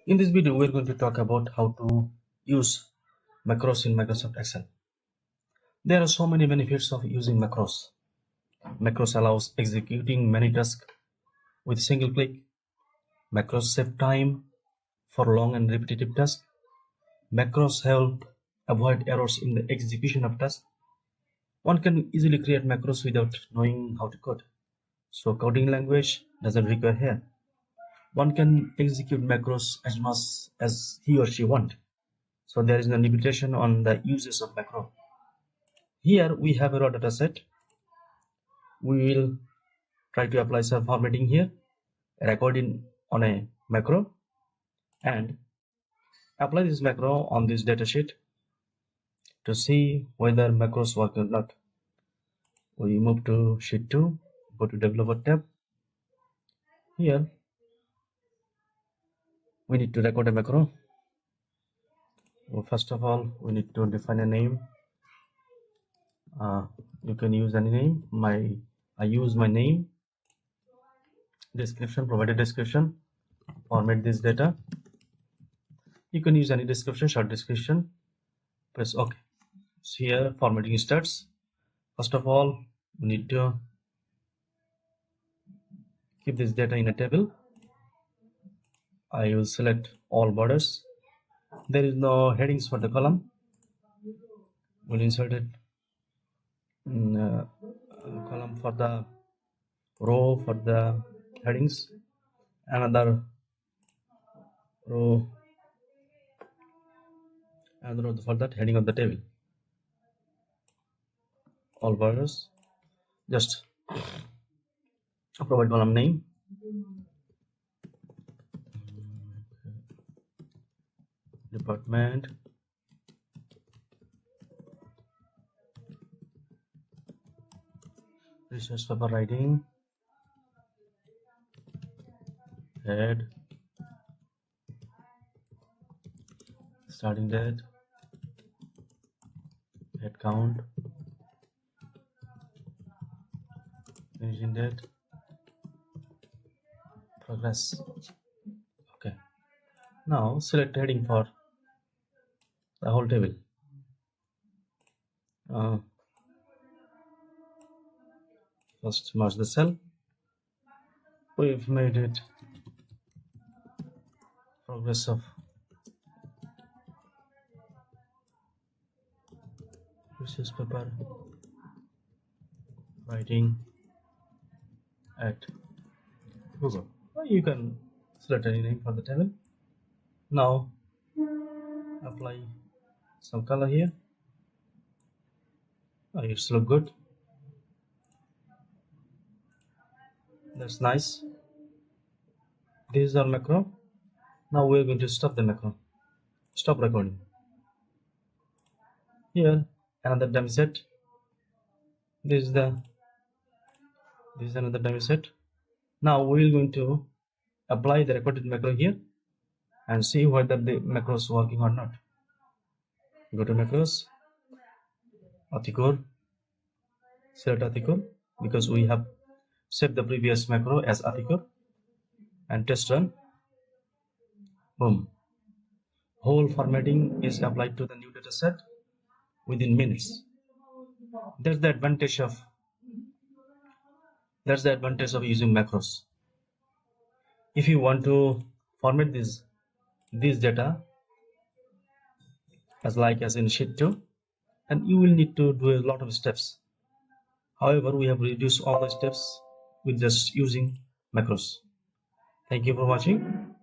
In this video, we're going to talk about how to use macros in Microsoft Excel. There are so many benefits of using macros. Macros allows executing many tasks with a single click. Macros save time for long and repetitive tasks. Macros help avoid errors in the execution of tasks. One can easily create macros without knowing how to code. So coding language doesn't require here. One can execute macros as much as he or she wants. So there is no limitation on the uses of macro. Here we have a raw data set. We will try to apply some formatting here, recording on a macro, and apply this macro on this data sheet to see whether macros work or not. We move to sheet 2, go to developer tab. Here we need to record a macro. Well, first of all, we need to define a name. You can use any name. I use my name. Description, provide a description. Format this data. You can use any description, short description. Press OK. So here formatting starts. First of all, we need to keep this data in a table. I will select all borders. There is no headings for the column. We'll insert it in a column for the row for the headings, another row for that heading of the table. All borders. Just provide column name. Department. Research paper writing. Head. Starting date. Head count. Finishing date. Progress. Okay. Now select heading for the whole table. First merge the cell. We've made it progress of research paper writing at Google. You can select any name for the table. Now apply some color here. It's look good. That's nice. This is our macro. Now we're going to stop the macro. Stop recording. Here another dummy set. This is another dummy set. Now we're going to apply the recorded macro here and see whether the macro is working or not. Go to macros, Articore, select Articore because we have set the previous macro as Articore, and test run. Boom. Whole formatting is applied to the new data set within minutes. That's the advantage of using macros. If you want to format this data as in sheet 2, and you will need to do a lot of steps. However, we have reduced all the steps with just using macros. Thank you for watching.